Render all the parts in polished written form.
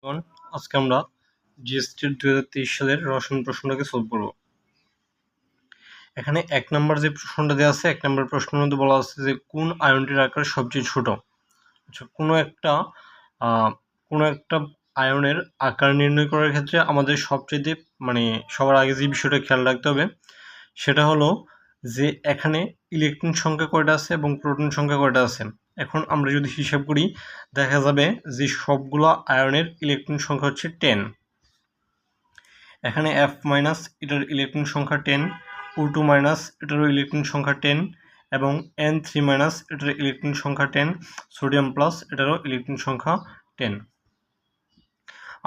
এখন আজকে আমরা জিএসটির 2023 সালের রসায়ন প্রশ্নটাকে সলভ করব। এখানে 1 নম্বর যে প্রশ্নটা দেওয়া আছে, 1 নম্বর প্রশ্নের মধ্যে বলা আছে যে কোন আয়নটির আকার সবচেয়ে ছোট। আচ্ছা, কোনো একটা আয়নের আকার নির্ণয় করার ক্ষেত্রে আমাদের সবচেয়ে সবার আগে যে বিষয়টা খেয়াল রাখতে হবে সেটা হলো যে এখানে ইলেকট্রন সংখ্যা কয়টা আছে এবং প্রোটন সংখ্যা কয়টা আছে। এখন আমরা যদি হিসাব করি দেখা যাবে যে সবগুলো আয়নের ইলেকট্রন সংখ্যা হচ্ছে 10। এখানে F মাইনাস এটার ইলেকট্রন সংখ্যা 10, O2 মাইনাস এটারও ইলেকট্রন সংখ্যা 10 এবং N3 মাইনাস এটার ইলেকট্রন সংখ্যা 10, সোডিয়াম প্লাস এটারও ইলেকট্রন সংখ্যা 10।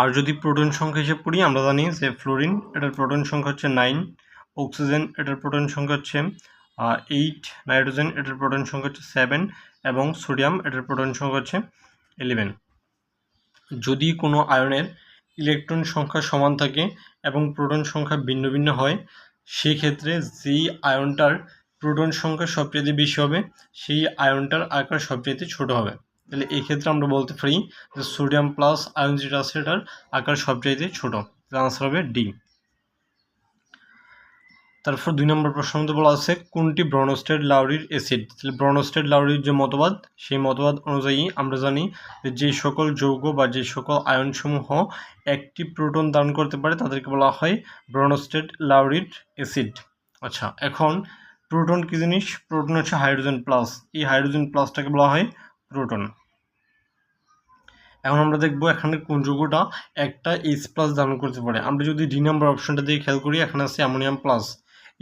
আর যদি প্রোটন সংখ্যা হিসেবে পড়ি আমরা জানি যে ফ্লোরিন এটার প্রোটন সংখ্যা হচ্ছে 9, অক্সিজেন এটার প্রোটন সংখ্যা হচ্ছে 8, নাইট্রোজেন এটার প্রোটন সংখ্যা হচ্ছে 7 এবং সোডিয়াম এটার প্রোটন সংখ্যা হচ্ছে 11। যদি কোনো আয়নের ইলেকট্রন সংখ্যা সমান থাকে এবং প্রোটন সংখ্যা ভিন্ন ভিন্ন হয়, সেই ক্ষেত্রে যেই আয়নটার প্রোটন সংখ্যা সবচেয়ে বেশি হবে সেই আয়নটার আকার সবচেয়ে ছোট হবে। তাহলে এই ক্ষেত্রে আমরা বলতে পারি যে সোডিয়াম প্লাস আয়ন যেটা আছে এটার আকার সবচাইতে ছোট। আনসার হবে ডি। তারপর 2 নম্বর প্রশ্নের মধ্যে বলা আছে কোনটি ব্রনস্টেড লাউরির অ্যাসিড। তাহলে ব্রনস্টেড লাউরির যে মতবাদ সেই মতবাদ অনুযায়ী আমরা জানি যে সকল যৌগ বা যে সকল আয়নসমূহ একটি প্রোটন ধারণ করতে পারে তাদেরকে বলা হয় ব্রনস্টেড লাউরির অ্যাসিড। আচ্ছা, এখন প্রোটন কি জিনিস? প্রোটন হচ্ছে হাইড্রোজেন প্লাস। এই হাইড্রোজেন প্লাসটাকে বলা হয় প্রোটন। এখন আমরা দেখবো এখানে কোন যৌগটা একটা H প্লাস ধারণ করতে পারে। আমরা যদি ডি নাম্বার অপশনটা দিয়ে খেয়াল করি, এখানে আছে অ্যামোনিয়াম প্লাস।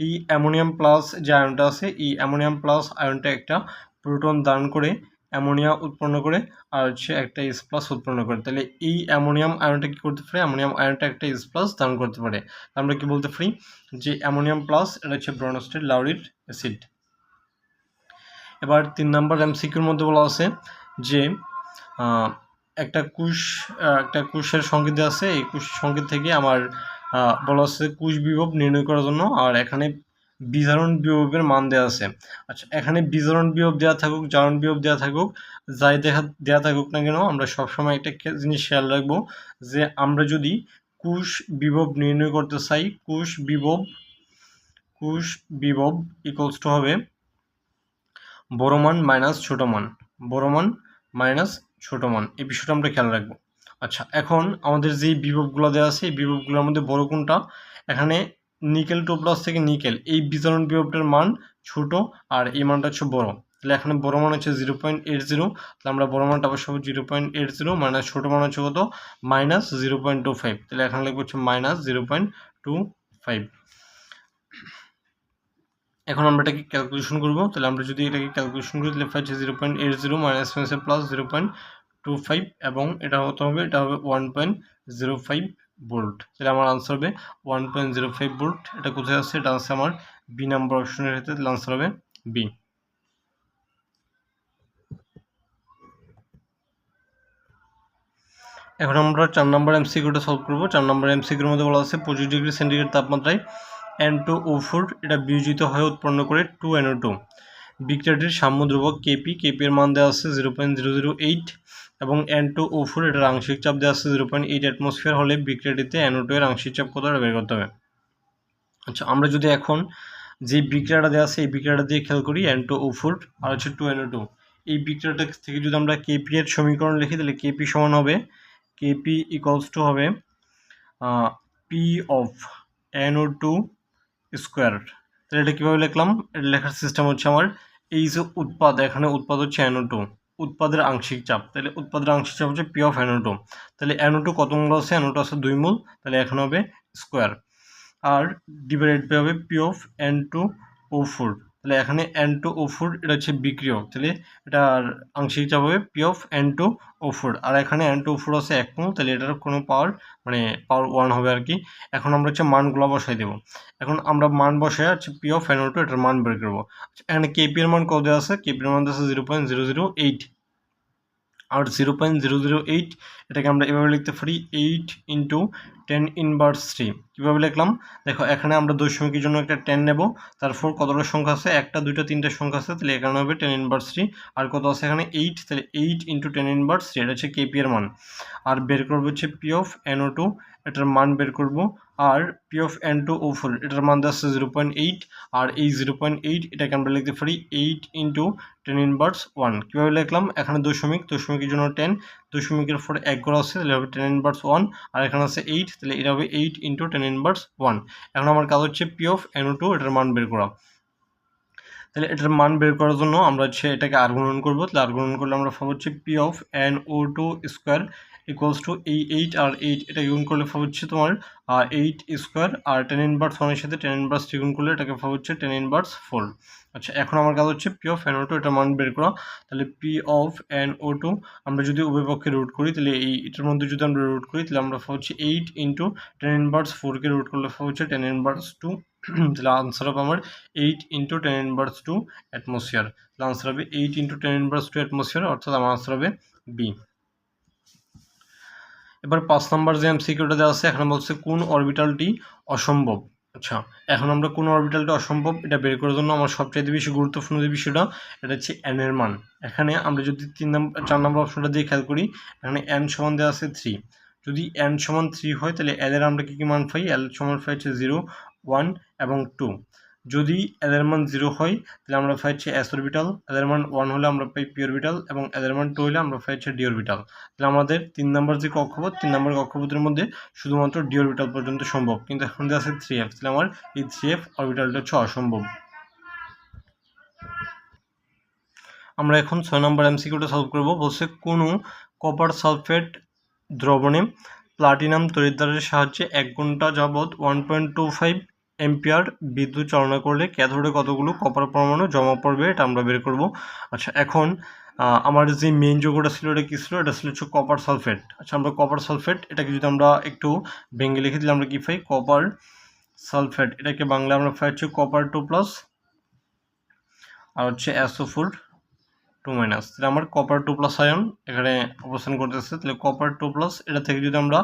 এই অ্যামোনিয়াম প্লাস যে আয়নটা আছে এই অ্যামোনিয়াম প্লাস আয়নটা একটা প্রোটন ধারণ করে অ্যামোনিয়া উৎপন্ন করে আর হচ্ছে একটা H প্লাস উৎপন্ন করে। তাহলে এই অ্যামোনিয়াম আয়নটা কি করতে পারে? অ্যামোনিয়াম আয়নটা একটা H প্লাস ধারণ করতে পারে। আমরা কি বলতে পারি যে অ্যামোনিয়াম প্লাস এটা হচ্ছে ব্রনস্টেড লাউরির অ্যাসিড। এবার 3 নম্বর এমসিকিউর মধ্যে বলা আছে যে একটা কুশের সংকেত দেওয়া আছে। এই কুশ সংকেত থেকে আমার বলা আছে কুশ বিভব নির্ণয় করার জন্য, আর এখানে বিজারণ বিভবের মান দেওয়া আছে। আচ্ছা, এখানে বিজারণ বিভব দেওয়া থাকুক, জারণ বিভব দেওয়া থাকুক, যাই দেওয়া থাকুক না কেন, আমরা সবসময় একটা জিনিস খেয়াল রাখবো যে আমরা যদি কুশ বিভব নির্ণয় করতে চাই, কুশ বিভব ইকুয়ালস টু হবে বড় মান মাইনাস ছোট মান, বড় মান মাইনাস ছোট মান। এই বিষয়টা আমরা খেয়াল রাখবো। আচ্ছা, এখন আমাদের যেই বিভবগুলো দেওয়া আছে এই বিভবগুলোর মধ্যে বড় কোনটা? এখানে নিকেল 2 প্লাস থেকে নিকেল এই বিজারণ বিভবটার মান ছোট আর এই মানটা হচ্ছে বড়। তাহলে এখানে বড় মান হচ্ছে 0.80। তাহলে আমরা বড় মানটা অবশ্য 0.80 মাইনাস ছোট মান হচ্ছে কত? মাইনাস 0.25। তাহলে এখানে লিখবো হচ্ছে মাইনাস 0.25। এখন আমরা এটাকে ক্যালকুলেশন করবো। তাহলে আমরা যদি এটাকে ক্যালকুলেশন করি তাহলে পাচ্ছি 0.80 মাইনাস প্লাস 0.25 এবং এটা হবে 1.05 ভোল্ট। তাহলে আমার আনসার হবে 1.05 ভোল্ট। এটা কোথায় আছে? এটা আছে আমার বি নাম্বার অপশনের ক্ষেত্রে। তাহলে আনসার হবে বি। এখন আমরা 4 নম্বর এমসিকিউটা সলভ করবো। 4 নম্বর এমসিকিউর মধ্যে বলা আছে 25 ডিগ্রি সেন্টিগ্রেড তাপমাত্রায় N2O4 এটা বিয়োজিত হয়ে উৎপন্ন করে 2NO2। বিক্রিয়াটির সাম্য ধ্রুবক কেপি এর মান দেওয়া আছে 0.008 এবং N2O4 এটার আংশিক চাপ দেওয়া আছে 0.8 অ্যাটমসফিয়ার হলে বিক্রিয়াটিতে NO2 এর আংশিক চাপ কত বের করতে হবে। আচ্ছা, আমরা যদি এখন যে বিক্রিয়াটা দেওয়া আছে এই বিক্রিয়াটা দিয়ে খেয়াল করি N2O4 আর হচ্ছে 2NO2, এই বিক্রিয়াটা থেকে যদি আমরা কেপি এর সমীকরণ লিখি তাহলে কেপি সমান হবে কেপি ইকুয়ালস টু হবে পি অফ NO2 স্কোয়ার। তাহলে এটা কীভাবে লিখলাম? এটা লেখার সিস্টেম হচ্ছে আমার এই যে উৎপাদ, এখানে উৎপাদ হচ্ছে NO2, উৎপাদের আংশিক চাপ। তাহলে উৎপাদের আংশিক চাপ হচ্ছে পি অফ NO2। তাহলে NO2 কত মূল আছে? NO2 আছে 2 মূল। তাহলে এখানে হবে স্কোয়ার আর ডিভাইডেড বাই হবে পি অফ N2O4। তাহলে এখানে N2O4 এটা হচ্ছে বিক্রিয়ক, তাহলে এটার আংশিক চাপ হবে পি অফ N2O4 আর এখানে N2O4 আছে 1 মূল। তাহলে এটার কোনো পাওয়ার 1 হবে আর কি। এখন আমরা হচ্ছে মানগুলো বসাই দেবো। এখন আমরা মান বসাই হচ্ছে পি অফ NO2 এটার মান বের করবো। এখানে কেপি এর মান কত দেওয়া আছে? কেপি এর মান দেওয়া আছে 0.008 আর 0.008 এটাকে আমরা এভাবে লিখতে পারি 8 × 10 ইনভার্স 3 কীভাবে লিখলাম দেখো, এখানে আমরা দশমিকের জন্য একটা 10 নেব, তারপর কতটা সংখ্যা আছে, একটা দুইটা তিনটা সংখ্যা আছে, তাহলে এখানে হবে 10 ইনভার্স 3, আর কত আছে এখানে 8, তাহলে 8 ইন্টু 10 ইনভার্স 3, এটা হচ্ছে কেপি এর মান। আর বের করবো হচ্ছে পি অফ NO2, এটার মান বের করব। আর পি অফ N2O4 এটার মান দেওয়া আছে 0.8, আর এই 0.8 এটাকে আমরা লিখতে পারি 8 ইন্টু 10 ইনভার্স 1। কীভাবে লিখলাম, এখানে দশমিকের জন্য 10, দশমিকের পরে 1 করা আছে, তাহলে হবে 10 ইনভার্স 1, আর এখানে আছে 8, তাহলে এটা হবে 8 ইন্টু 10 ইনভার্স 1। এখন আমার কাজ হচ্ছে পি অফ NO2 এটার মান বের করা। তাহলে এটার মান বের করার জন্য আমরা হচ্ছে এটাকে আর গুণন করবো, তাহলে আর গুণন করলে আমরা পাবো হচ্ছে P of NO2 square equals to এই 8 আর 8 এটা গুণ করলে পাবো হচ্ছে তোমার 8 স্কোয়ার, আর 10 ইনভার্স 1 সাথে 10 ইনভার্স 3 গুণ করলে এটাকে পাবো হচ্ছে 10 ইনভার্স 4। আচ্ছা, এখন আমার কাজ হচ্ছে পি অফ NO2 এটার মান বের করা। তাহলে পি অফ NO2 আমরা যদি উভয় পক্ষে রুট করি, তাহলে এটার মধ্যে যদি আমরা রুট করি, তাহলে আমরা পাবো হচ্ছে 8 ইন্টু 10 ইনভার্স 4কে রুট করলে পাবো হচ্ছে 10 ইনভার্স 2, তাহলে আনসার হবে আমার 8 ইন্টু 10 ইনভার্স 2 অ্যাটমসফিয়ার। তাহলে আনসার হবে 8 ইন্টু 10 ইনভার্স 2 অ্যাটমসফিয়ার, অর্থাৎ আমার আনসার হবে বি। এবার 5 নম্বর যে এমসিকিউটা দেওয়া আছে, এখানে বলছে কোন অরবিটালটি অসম্ভব। আচ্ছা, এখন আমরা কোন অরবিটালটি অসম্ভব এটা বের করার জন্য আমার সবচেয়ে বেশি গুরুত্বপূর্ণ যে বিষয়টা, এটা হচ্ছে n এর মান। এখানে আমরা যদি 4 নম্বর অপশনটা দিয়ে খেয়াল করি, এখানে n সমান দেওয়া আছে 3। যদি n সমান 3 হয়, তাহলে l এর আমরা কি মান পাই, l সমান পাই হচ্ছে 0, 1 এবং 2। যদি l এর মান 0 হয়, তাহলে আমরা পাই হচ্ছে s অরবিটাল, l এর মান 1 হলে আমরা পাই p অরবিটাল, এবং l এর মান 2 হলে আমরা পাই হচ্ছে d অরবিটাল। তাহলে আমাদের 3 নম্বর যে কক্ষপথ, 3 নম্বর কক্ষপথের মধ্যে শুধুমাত্র d অরবিটাল পর্যন্ত সম্ভব, কিন্তু এখন যে আছে 3f, তাহলে আমার এই 3f অরবিটালটা হচ্ছে অসম্ভব। আমরা এখন 6 নম্বর এমসিকিউটা সলভ করব। বলছে কোনো কপার সালফেট দ্রবণে প্লাটিনাম তড়িৎদ্বারের সাহায্যে 1 ঘন্টা যাবৎ 1.25 এম্পিয়ার বিদ্যুৎ চালনা করলে ক্যাথোডে কতগুলো কপার পরমাণু জমা পড়বে, এটা আমরা বের করব। আচ্ছা, এখন আমার যে মেইন যৌগটা ছিল এটা কী ছিল, এটা ছিল হচ্ছে কপার সালফেট। আচ্ছা, আমরা কপার সালফেট এটাকে যদি আমরা একটু ভেঙে লিখে দিলে আমরা কী পাই, কপার সালফেট এটাকে বাংলা আমরা পাই হচ্ছে কপার 2+, আর হচ্ছে SO4 2-, তাহলে আমার কপার 2+ আয়ন এখানে অবস্থান করতেছে। তাহলে কপার 2+, এটা থেকে যদি আমরা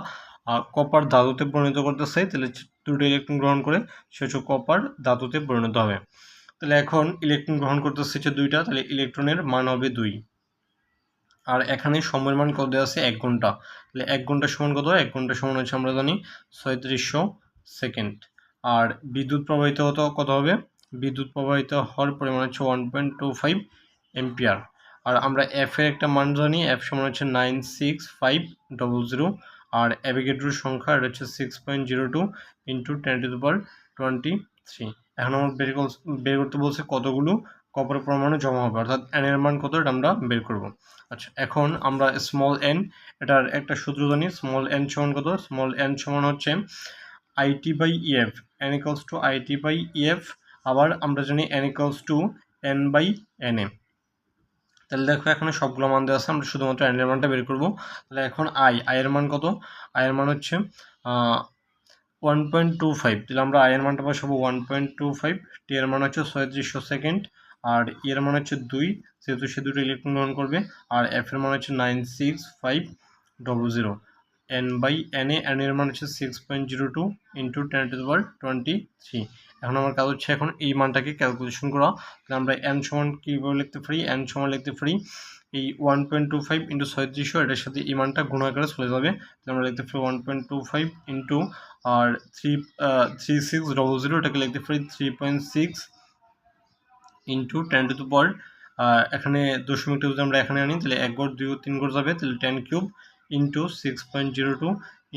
কপার ধাতুতে পরিণত করতে চাই, তাহলে দুটো ইলেকট্রন গ্রহণ করে সে হচ্ছে কপার ধাতুতে পরিণত হবে। তাহলে এখন ইলেকট্রন গ্রহণ করতেছে হচ্ছে 2টা, তাহলে ইলেকট্রনের মান হবে 2। আর এখানে সময়ের মান কত দেওয়া আছে, 1 ঘন্টা। তাহলে 1 ঘন্টা সমান কত, 1 ঘন্টা সমান হচ্ছে আমরা জানি 3700 সেকেন্ড। আর বিদ্যুৎ প্রবাহিত কত হবে, বিদ্যুৎ প্রবাহিত হওয়ার পরিমাণ হচ্ছে 1.25 এম্পিয়ার। আর আমরা এফ এর একটা মান জানি, এফ সমান হচ্ছে 96500, আর অ্যাভোগাড্রোর সংখ্যা এটা হচ্ছে 6.02 ইন্টু 10⁻23। এখন আমরা বের করতে বলছে কতগুলো কপার পরমাণু জমা হবে, অর্থাৎ n এর মান কত এটা আমরা বের করব। আচ্ছা, এখন আমরা স্মল n এটার একটা সূত্র জানি, স্মল n সমান কত, স্মল n সমান হচ্ছে IT/EF, n equals to IT/EF। আবার আমরা জানি n ইকুয়ালস টু n/Na। তাহলে দেখো এখানে সবগুলো মান দেওয়া আছে, আমরা শুধুমাত্র n এর মানটা বের করব। তাহলে এখন i এর মান কত, i এর মান হচ্ছে 1.25, তাহলে আমরা i এর মানটা বসাবো 1.25, t এর মান হচ্ছে 3700 সেকেন্ড, আর e এর মান হচ্ছে 2, যেহেতু সে দুটো ইলেকট্রন গ্রহণ করবে, আর f এর মান হচ্ছে 96500, n/Na, n এর মান হচ্ছে 6.02 ইন্টু 10⁻23। এখন আমার কাজ হচ্ছে এখন এই মানটাকে ক্যালকুলেশন করা। তাহলে আমরা n সমান কীভাবে লিখতে পারি, n সমান লিখতে পারি এই 1.25 ইন্টু 3700, এটার সাথে এই মানটা গুণ আকারে চলে যাবে। তাহলে আমরা লিখতে পারি 1.25 ইন্টু আর 3600, এটাকে লিখতে পারি 3.6 ইন্টু 10⁻, এখানে দশমিকটা যদি আমরা এখানে আনি, তাহলে 1 ঘর 2 ঘর 3 ঘর যাবে, তাহলে 10³ ইন্টু 6.02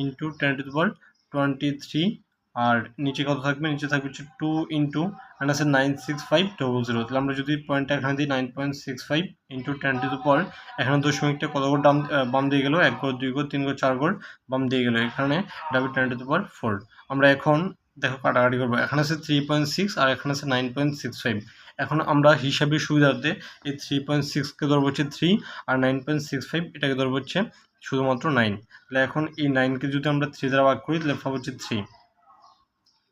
ইন্টু 10⁻23, আর নিচে কত থাকবে, নিচে থাকবে হচ্ছে 2 ইন্টু আর আছে 96500। তাহলে আমরা যদি পয়েন্টটা এখানে দিই 9.65 ইন্টু 10⁻, এখানে দশমিকটা কত ঘর বাম দিয়ে গেল, 1 ঘর 2 ঘর 3 ঘর 4 ঘর বাম দিয়ে গেল, এখানে এটা হবে 10⁻4। আমরা এখন দেখো কাটাকাটি করবো, এখানে আছে 3.6 আর এখানে আছে 9.65। এখন আমরা হিসাবের সুবিধার্থে এই 3.6কে ধরবো হচ্ছে 3, আর 9.65 এটাকে ধরবো হচ্ছে শুধুমাত্র 9। তাহলে এখন এই 9কে যদি আমরা 3 দ্বারা ভাগ করি, তাহলে পাবো হচ্ছে 3।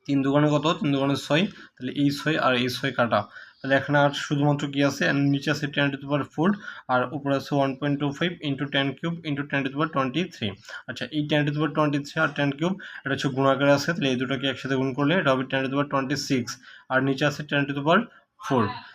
3 দুগুণে কত, 3 দুগুণে 6, তাহলে এই 6 আর এই 6 কাটা, তাহলে এখানে আর শুধুমাত্র কি আছে, নিচে আছে 10⁴ আর উপরে আছে 1.25 ইন্টু 10³ ইন্টু 10⁻23। আচ্ছা, এই 10⁻23 আর 10³ এটা হচ্ছে গুণাকারে আছে, তাহলে এই দুটোকে একসাথে গুণ করলে এটা হবে 10⁻26 আর নিচে আছে 10⁴।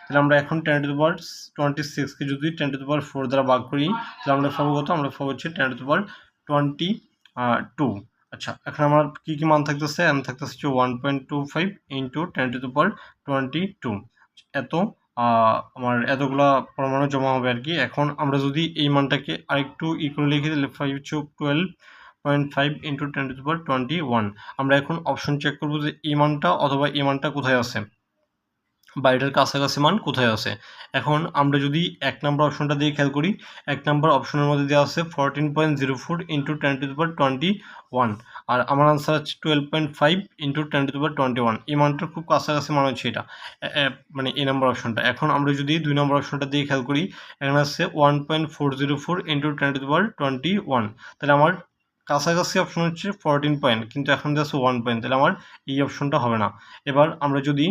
তাহলে আমরা এখন 10⁻26কে যদি 10⁴ দ্বারা ভাগ করি তাহলে আমরা পাবো কত, আমরা পাবো হচ্ছে 10⁻22। আচ্ছা, এখন আমার কি কি মান থাকতেছে, এম থাকতেছে হচ্ছে 1.25 ইন্টু 10⁻22। এত আমার এতগুলা পরমাণু জমা হবে আর কি। এখন আমরা যদি এই মানটাকে আরেকটু করে লিখে দিলে 12.5 ইন্টু 10⁻21। আমরা এখন অপশন চেক করবো যে এই মানটা অথবা এই মানটা কোথায় আছে বা এটার কাছাকাছি মান কোথায় আছে। এখন আমরা যদি 1 নম্বর অপশনটা দিয়ে খেয়াল করি, 1 নম্বর অপশনের মধ্যে দেওয়া আছে 14.04 ইন্টু 10⁻21 আর আমার আনসার হচ্ছে 12.5 ইন্টু 10⁻21। এই মানটার খুব কাছাকাছি মান হচ্ছে এটা, মানে এই নম্বর অপশনটা। এখন আমরা যদি 2 নম্বর অপশনটা দিয়ে খেয়াল করি, এখানে আছে 1.404 ইন্টু 10⁻21। তাহলে আমার কাছাকাছি অপশন হচ্ছে 14 পয়েন্ট, কিন্তু এখন দেওয়া আছে 1 পয়েন্ট, তাহলে আমার এই অপশনটা হবে না। এবার আমরা যদি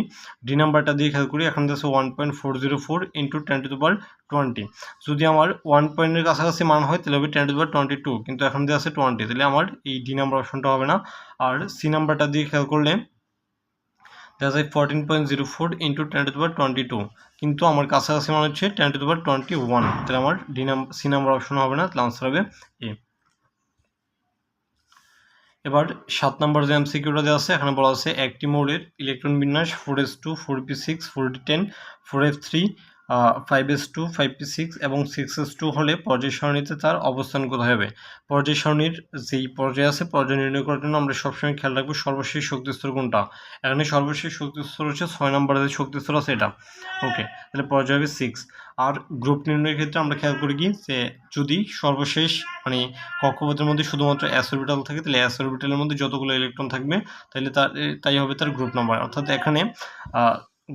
ডি নাম্বারটা দিয়ে খেয়াল করি, এখন দেওয়া আছে 1.404 ইন্টু 10⁻20। যদি আমার 1 পয়েন্টের কাছাকাছি মান হয় তাহলে হবে 10⁻22, কিন্তু এখন দেওয়া আছে 20, তাহলে আমার এই ডি নাম্বার অপশনটা হবে না। আর সি নাম্বারটা দিয়ে খেয়াল করলে দেখা যায় 14.04 ইন্টু 10⁻22, কিন্তু আমার কাছাকাছি মান হচ্ছে 10⁻21, তাহলে আমার সি নাম্বার অপশন হবে না, তাহলে আনসার হবে এ। এবার 7 নম্বর যে এমসিকিউটা দেওয়া আছে, এখানে বলা আছে একটি মৌলের ইলেকট্রন বিন্যাস 4s2 4p6 4d10 4f3 5s2 5p6 এবং 6s2 হলে পর্যায় সারণীতে তার অবস্থান কোথায় হবে। পর্যায় সারণীর যেই পর্যায়ে আছে পর্যায় নির্ণয় করার জন্য আমরা সবসময় খেয়াল রাখবো সর্বশেষ শক্তিস্তর কোনটা। এখানে সর্বশেষ শক্তিস্তর হচ্ছে 6 নম্বরের যে শক্তিস্তর আছে এটা। ওকে, তাহলে পর্যায় হবে 6। আর গ্রুপ নির্ণয়ের ক্ষেত্রে আমরা খেয়াল করি কি যে যদি সর্বশেষ মানে কক্ষপথের মধ্যে শুধুমাত্র এস অরবিটাল থাকে তাহলে এস অরবিটালের মধ্যে যতগুলো ইলেকট্রন থাকবে তাহলে তাই হবে তার গ্রুপ নাম্বার, অর্থাৎ এখানে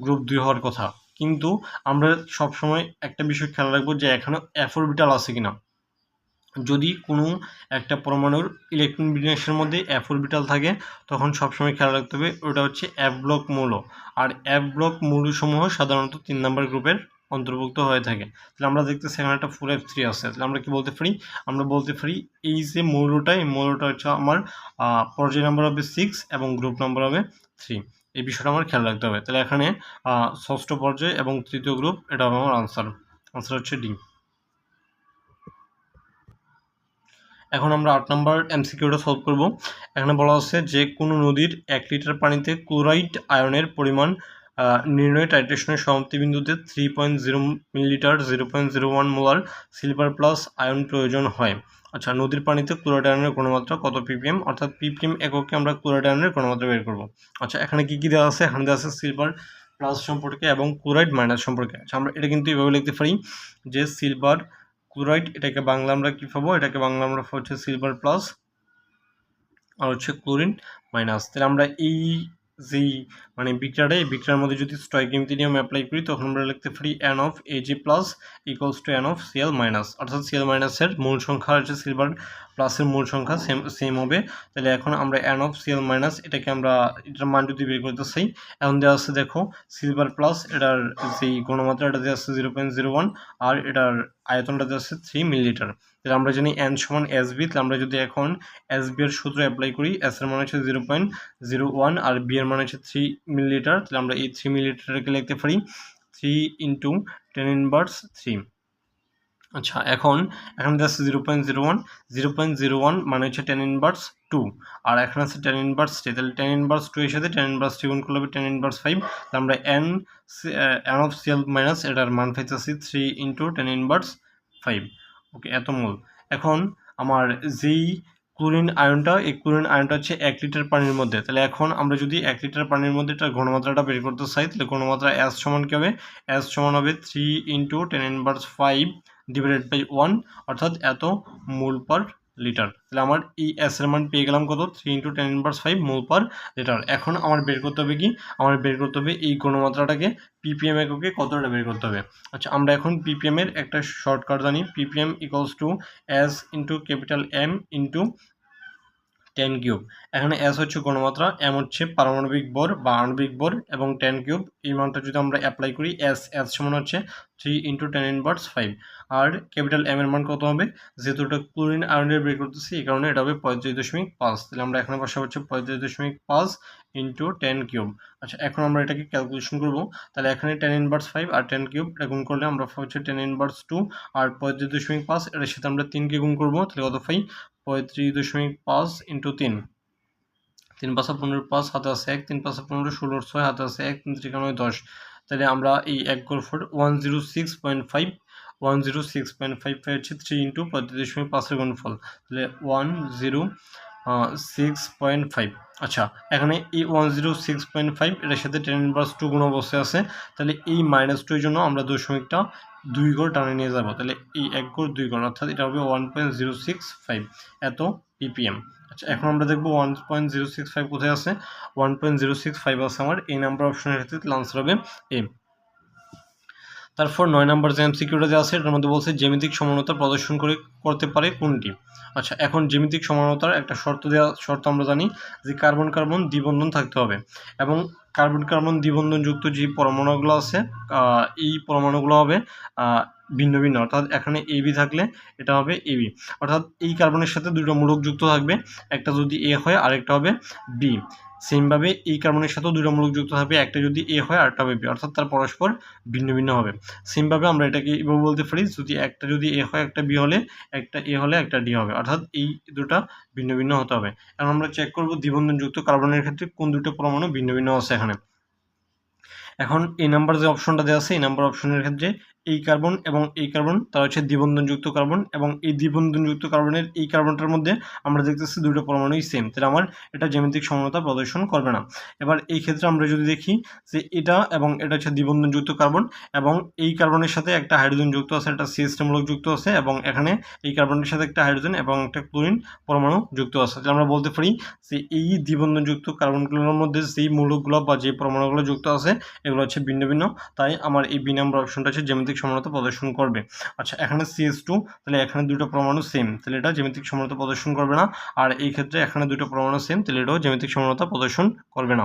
গ্রুপ 2 হওয়ার কথা। কিন্তু আমরা সবসময় একটা বিষয় খেয়াল রাখবো যে এখানে এফ অরবিটাল আছে কিনা। যদি কোনো একটা পরমাণুর ইলেকট্রন বিন্যাসের মধ্যে এফ অরবিটাল থাকে তখন সবসময় খেয়াল রাখতে হবে ওটা হচ্ছে এফ ব্লক মৌল, আর এফ ব্লক মৌলসমূহ সাধারণত 3 নম্বর গ্রুপের অন্তর্ভুক্ত হয়ে থাকে। তাহলে আমরা দেখতেছি এখানে একটা 4f3 আছে, তাহলে আমরা কি বলতে পারি, আমরা বলতে পারি এই যে মৌলটা, এই মৌলটা হচ্ছে আমার পর্যায় নাম্বার হবে 6 এবং গ্রুপ নাম্বার হবে 3। এই বিষয়টা আমার খেয়াল রাখতে হবে। তাহলে এখানে ষষ্ঠ পর্যায় এবং তৃতীয় গ্রুপ, এটা হবে আমার আনসার হচ্ছে ডি। এখন আমরা 8 নম্বর এমসিকিউটা সলভ করব। এখানে বলা আছে যে কোনো নদীর 1 লিটার পানিতে ক্লোরাইড আয়নের পরিমাণ নির্ণয় টাইট্রেশনের সমাপ্তি বিন্দুতে 3.0 millilitre 0.01 molar silver plus ion প্রয়োজন হয়। আচ্ছা, নদীর পানিতে ক্লোরাইড আয়নের ঘনমাত্রা কত ppm, অর্থাৎ ppm এককে আমরা ক্লোরাইড আয়নের ঘনমাত্রা বের করব। আচ্ছা, এখানে কি কি দেওয়া আছে, এখানে দেওয়া আছে সিলভার প্লাস সম্পর্কে এবং ক্লোরাইড মাইনাস সম্পর্কে। আচ্ছা, আমরা এটা কিন্তু এভাবে লিখতে পারি যে সিলভার ক্লোরাইড, এটাকে বাংলা আমরা কি পাবো, এটাকে বাংলা আমরা হচ্ছে সিলভার প্লাস আর হচ্ছে ক্লোরিন মাইনাস। তাহলে আমরা এই যেই মানে বিক্রিয়াটা, এই বিক্রিয়ার মধ্যে যদি স্টয়কিওমেট্রি নিয়ম অ্যাপ্লাই করি তখন আমরা লিখতে পারি n of Ag plus equals to n of Cl minus, অর্থাৎ Cl মাইনাসের মূল সংখ্যা হচ্ছে সিলভার প্লাসের মূল সংখ্যা সেম হবে। তাহলে এখন আমরা n of Cl মাইনাস এটাকে আমরা এটার মান যদি বের করতে চাই, এখন দেওয়া আছে দেখো সিলভার প্লাস এটার যেই ঘনমাত্রা এটা দেওয়া আছে 0.01 আর এটার আয়তনটা দেওয়া আছে 3 মিলিলিটার। তাহলে আমরা জানি n সমান SB, তাহলে আমরা যদি এখন SB এর সূত্র অ্যাপ্লাই করি, S এর মান হচ্ছে 0.01 আর B এর মান হচ্ছে 3 মিলিলিটার, তাহলে আমরা এই 3 মিলিলিটারকে লিখতে পারি 3 ইন্টু 10⁻3। আচ্ছা, এখন আছে 0.01 মানে হচ্ছে 10⁻2 আর এখন আছে 10⁻3, তাহলে 10⁻2 এর সাথে 10⁻3 গুণ করলে হবে 10⁻5। তাহলে আমরা n of Cl মাইনাস এটার মান পাইতেছি 3 ইন্টু 10⁻5। ওকে, এত মোল। এখন আমার যেই ক্লোরিন আয়নটা, এই ক্লোরিন আয়নটা হচ্ছে 1 লিটার পানির মধ্যে, তাহলে এখন আমরা যদি 1 লিটার পানির মধ্যে এটার ঘনমাত্রাটা বের করতে চাই তাহলে ঘনমাত্রা S সমান কি হবে, S সমান হবে 3 ইন্টু 10⁻5 ডিভাইডেড বাই 1, অর্থাৎ এত মোল পার লিটার। তাহলে আমার এই S এর মান পেয়ে গেলাম কত, 3 ইন্টু 10⁻5 মোল পার লিটার। এখন আমার বের করতে হবে কি, আমার বের করতে হবে এই ঘনমাত্রাটাকে ppm এককে কতটা বের করতে হবে। আচ্ছা, আমরা এখন ppm এর একটা শর্টকাট জানি, ppm equals to S into capital M into 10 cube. এখানে এস হচ্ছে ঘনমাত্রা, এম হচ্ছে পারমাণবিক ভর বা আণবিক ভর, এবং 10 কিউব এই মানটা যদি আমরা অ্যাপ্লাই করি এস সমান হচ্ছে 3 × 10⁻⁵। আর ক্যাপিটাল এম এর মান কত হবে, যেহেতু এটা ক্লোরিন আয়নের বের করতেছি এই কারণে এটা হবে 35.5। তাহলে আমরা এখানে বসা হচ্ছে 35.5 × 10 কিউব। আচ্ছা, এখন আমরা এটাকে ক্যালকুলেশন করব। তাহলে এখানে 10⁻⁵ আর 10 কিউব এটা গুণ করলে আমরা হচ্ছে 10⁻2 আর 35.5 এটার সাথে আমরা 3কে গুণ করবো, তাহলে কত পাই 35.5 × 3। 3 × 5 = 15, 5 হাতে আছে 1, 3 × 5 = 15, 16, 6 হাতে আছে 1, 3 × 9 = 10। তাহলে আমরা এই 1 গুণ 106.5 হচ্ছে 3 × 35.5 এর গুণফল, তাহলে 106.5। আচ্ছা, এখানে এই 106.5 এটার সাথে 10⁻2 গুণ অবস্থায় আছে, তাহলে এই -2 এর জন্য আমরা দশমিকটা 2 ঘর টানে নিয়ে যাব, তাহলে এই 1 ঘর 2 ঘর অর্থাৎ এটা হবে 1.065 এত ppm। আচ্ছা, এখন আমরা দেখব 1.065 কোথায় আছে। 1.065 আছে আমার এই নাম্বার অপশনের ক্ষেত্রে, তাহলে আনসার হবে এ। তারপর 9 নম্বর যে এমসিকিউটা যে আছে এটার মধ্যে বলছে জ্যামিতিক সমানতা প্রদর্শন করতে পারে কোনটি। আচ্ছা, এখন জ্যামিতিক সমানতার একটা শর্ত আমরা জানি যে কার্বন কার্বন দ্বিবন্ধন থাকতে হবে, এবং কার্বন কার্বন দ্বিবন্ধনযুক্ত যে পরমাণুগুলো আছে এই পরমাণুগুলো হবে ভিন্ন ভিন্ন, অর্থাৎ এখানে এবি থাকলে এটা হবে এবি, অর্থাৎ এই কার্বনের সাথে দুটো মূলক যুক্ত থাকবে, একটা যদি এ হয় আরেকটা হবে বি। সেমভাবে এই কার্বনের সাথেও দুটো মূলক যুক্ত থাকবে, একটা যদি এ হয় আরেকটা হবে বি, অর্থাৎ তার পরস্পর ভিন্ন ভিন্ন হবে। সেমভাবে আমরা এটাকে এভাবে বলতে পারি, একটা যদি এ হয় একটা বি হলে একটা এ হলে একটা ডি হবে, অর্থাৎ এই দুটা ভিন্ন ভিন্ন হতে হবে। এখন আমরা চেক করব দ্বিবন্ধনযুক্ত কার্বনের ক্ষেত্রে কোন দুটো পরমাণু ভিন্ন ভিন্ন আছে এখানে। এখন এই নাম্বার যে অপশনটা দেওয়া আছে এই নাম্বার অপশনের ক্ষেত্রে এই কার্বন এবং এই কার্বন তারা হচ্ছে দ্বিবন্ধনযুক্ত কার্বন, এবং এই দ্বিবন্ধনযুক্ত কার্বনের এই কার্বনটার মধ্যে আমরা দেখতেছি দুটো পরমাণুই সেম, তাহলে আমার এটা জ্যামিতিক সমানতা প্রদর্শন করবে না। এবার এই ক্ষেত্রে আমরা যদি দেখি যে এটা এবং এটা হচ্ছে দ্বিবন্ধনযুক্ত কার্বন, এবং এই কার্বনের সাথে একটা হাইড্রোজেন যুক্ত আছে, একটা CH3 মূলক যুক্ত আছে, এবং এখানে এই কার্বনের সাথে একটা হাইড্রোজেন এবং একটা ক্লোরিন পরমাণু যুক্ত আছে, তাহলে আমরা বলতে পারি যে এই দ্বিবন্ধনযুক্ত কার্বনগুলোর মধ্যে যেই মূলকগুলো বা যে পরমাণুগুলো যুক্ত আছে এগুলো হচ্ছে ভিন্ন ভিন্ন, তাই আমার এই বি নাম্বার অপশনটা হচ্ছে জ্যামিতিক সমানতা প্রদর্শন করবে। আচ্ছা, এখানে CH2, তাহলে এখানে দুটো পরমাণু সেম, তাহলে এটা জ্যামিতিক সমানতা প্রদর্শন করবে না, আর এই ক্ষেত্রে এখানে দুটো পরমাণু সেম, তাহলে এটাও জ্যামিতিক সমানতা প্রদর্শন করবে না।